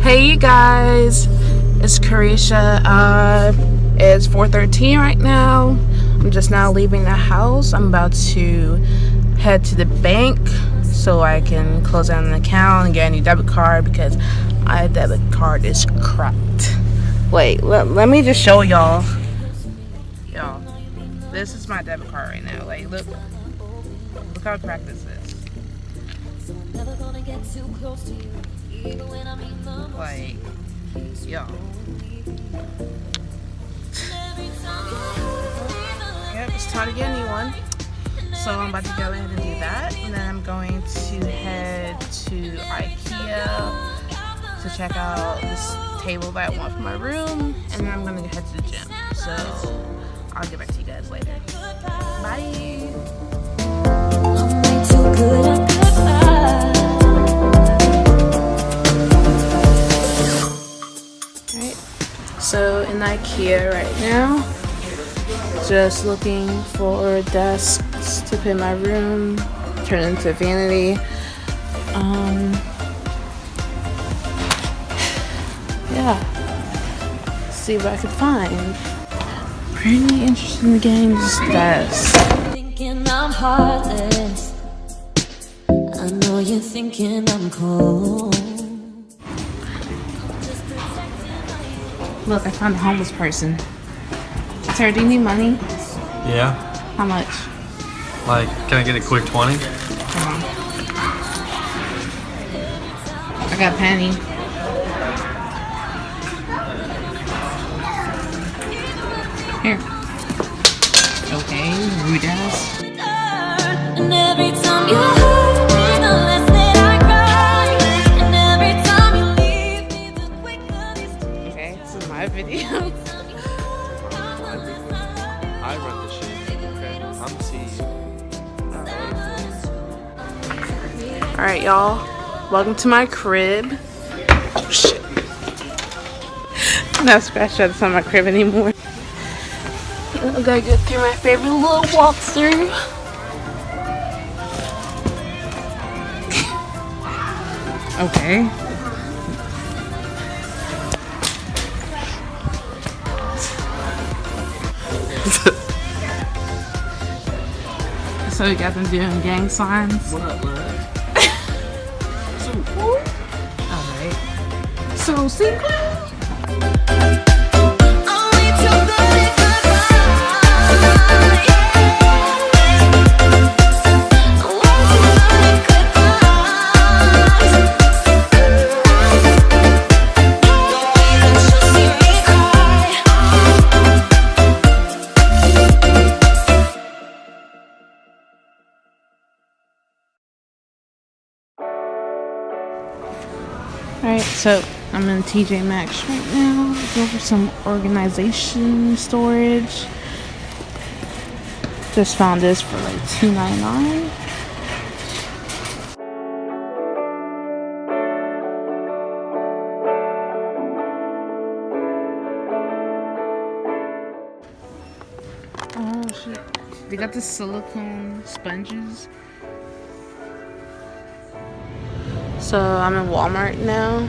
Hey you guys, it's Carisha. It's 4:13 right now. I'm just now leaving the house. I'm about to head to the bank so I can close out an account and get a new debit card because my debit card is cracked. Wait, let me just show y'all. Y'all, this is my debit card right now. Like, look how cracked this is. Like, y'all. Yep, it's time to get a new one. So I'm about to go ahead and do that, and then I'm going to head to Ikea to check out this table that I want for my room, and then I'm gonna head to the gym. So I'll get back to you guys later. Bye. So in Ikea right now, just looking for desks to put in my room, turn into a vanity. Yeah, see what I could find. Pretty interested in getting this desk. Thinking I'm heartless. I know you're thinking I'm cold. Look, I found a homeless person. Sir, do you need money? Yeah. How much? Like, can I get a quick 20? Hold on. I got a penny. Here. Okay, rude ass. And every time you hurt me, the less that I cry. And every time you leave me, the quicker these tears. Okay, this is my video. I run the shit. Okay, I'm seeing. Alright, y'all. Welcome to my crib. Oh, shit. I'm not scratched out. It's not my crib anymore. I gotta go through my favorite little walkthrough. Okay. So you got them doing gang signs. What up, man? Alright. So single. Alright, so I'm in Tjmaxx right now, looking for some organization storage. Just found this for like $2.99. Oh shit. They got the silicone sponges. So I'm in Walmart now,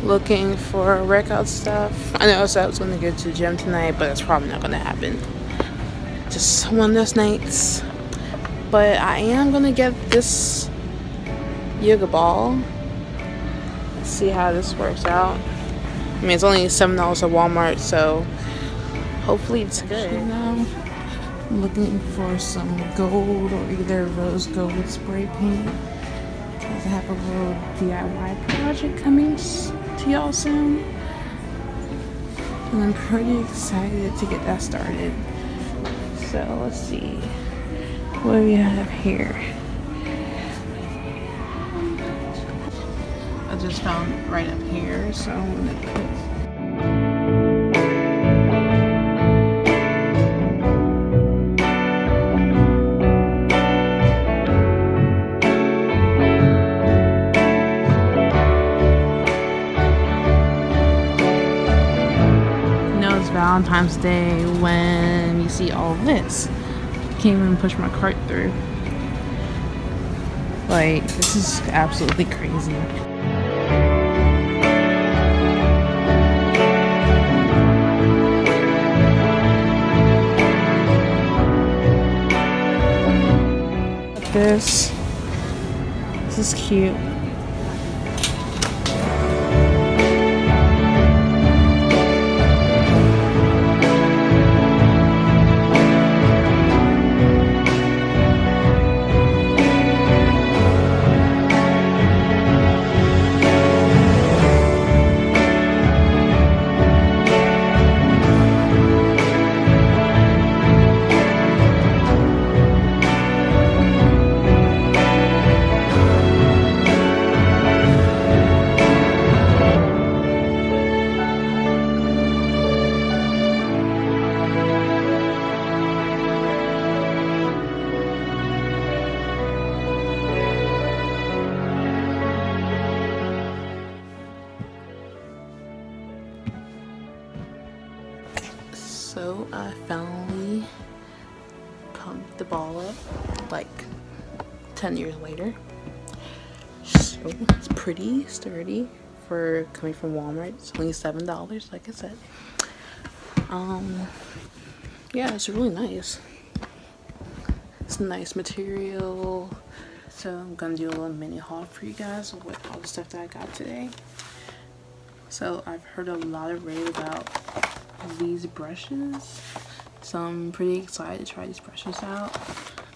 looking for workout stuff. I know I said I was going to go to the gym tonight, but that's probably not going to happen. Just one of those nights. But I am going to get this yoga ball. Let's see how this works out. I mean, it's only $7 at Walmart, so hopefully it's good. Now I'm looking for some gold or either rose gold spray paint. I have a little DIY project coming to y'all soon, and I'm pretty excited to get that started. So let's see what do we have here. I just found right up here, so I'm gonna put Valentine's Day when you see all this. Can't even push my cart through. Like, this is absolutely crazy. this. This is cute. So I finally pumped the ball up like 10 years later. So it's pretty sturdy for coming from Walmart. It's only $7, like I said. Yeah, it's really nice. It's a nice material. So I'm gonna do a little mini haul for you guys with all the stuff that I got today. So I've heard a lot of rave about these brushes, so I'm pretty excited to try these brushes out.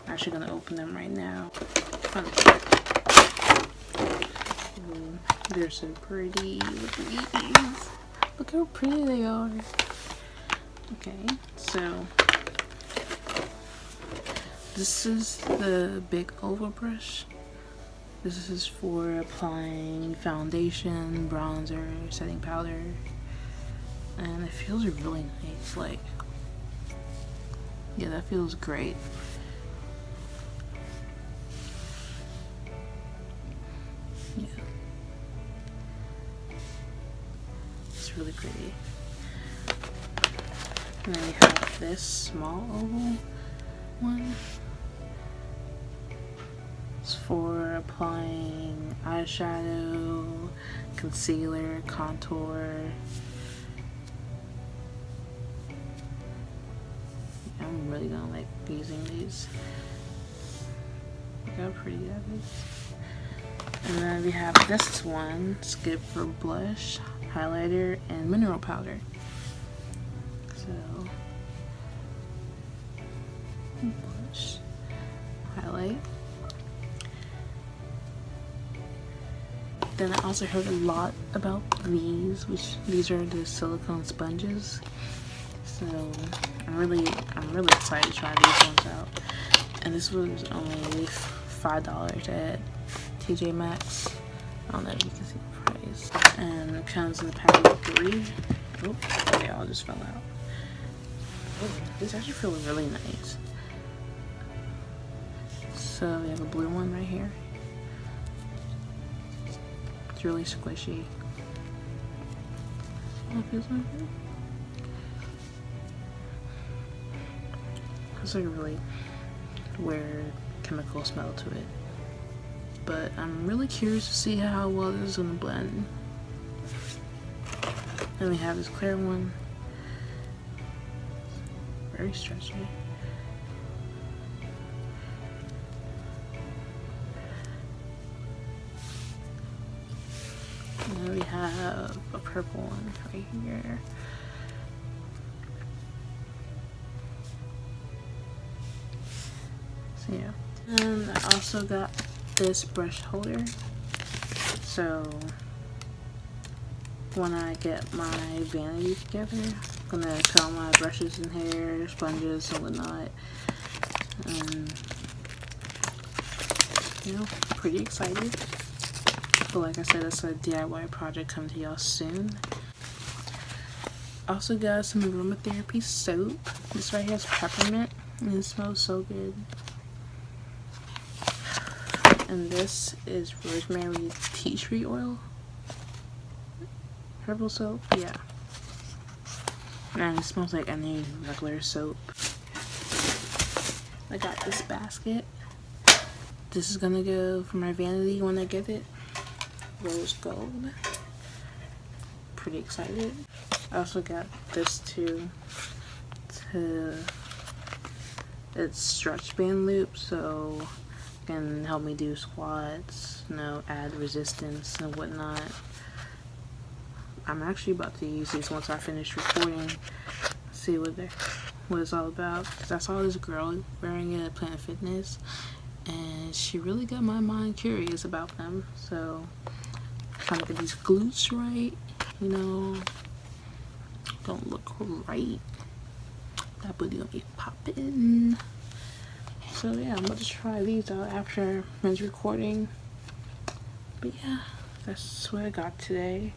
I'm actually gonna open them right now. They're so pretty. Look at these. Look how pretty they are. Okay, so this is the big oval brush. This is for applying foundation, bronzer, setting powder. And it feels really nice, like, yeah, that feels great. Yeah, it's really pretty. And then we have this small oval one. It's for applying eyeshadow, concealer, contour. I'm really gonna like using these. Look how pretty that is. And then we have this one, Skip for blush, highlighter, and mineral powder. So, blush, highlight. Then I also heard a lot about these, which these are the silicone sponges. So I'm really excited to try these ones out. And this was only $5 at Tjmaxx. I don't know if you can see the price. And it comes in a pack of 3. Oops, they all just fell out. Oh, these actually feel really nice. So we have a blue one right here. It's really squishy. Oh, it feels like it. It's like a really weird chemical smell to it, but I'm really curious to see how well this is gonna blend. Then we have this clear one, very stretchy. And then we have a purple one right here. So yeah, and I also got this brush holder. So when I get my vanity together, I'm gonna put all my brushes in here, sponges and whatnot. You know, pretty excited. But like I said, it's a DIY project coming to y'all soon. Also got some aromatherapy soap. This right here is peppermint and it smells so good. And this is rosemary tea tree oil. Herbal soap, yeah. And it smells like any regular soap. I got this basket. This is gonna go for my vanity when I get it. Rose gold. Pretty excited. I also got this too. It's stretch band loop, so can help me do squats, you know, add resistance and whatnot. I'm actually about to use these once I finish recording, see what it's all about. Cause I saw this girl wearing it at Planet Fitness, and she really got my mind curious about them. So, trying to get these glutes right, you know, don't look right. That booty gonna be popping. So yeah, I'm about to try these out after I finish recording. But yeah, that's what I got today.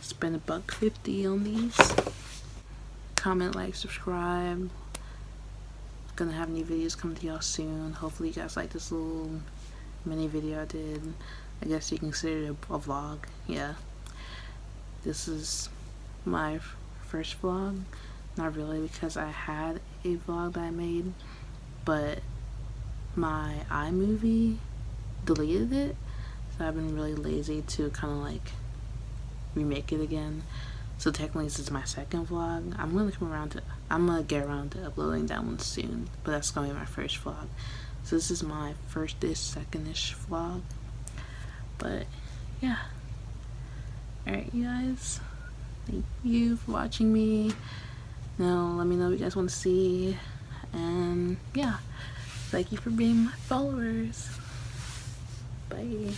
Spend $1.50 on these. Comment, like, subscribe. Gonna have new videos coming to y'all soon. Hopefully you guys like this little mini video I did. I guess you can consider it a vlog. Yeah. This is my first vlog. Not really, because I had a vlog that I made, but my iMovie deleted it. So I've been really lazy to kind of like remake it again. So technically this is my second vlog. I'm gonna get around to uploading that one soon, but that's gonna be my first vlog. So this is my first-ish, second-ish vlog. But yeah. Alright, you guys, thank you for watching me. Now let me know what you guys want to see, and yeah, thank you for being my followers. Bye.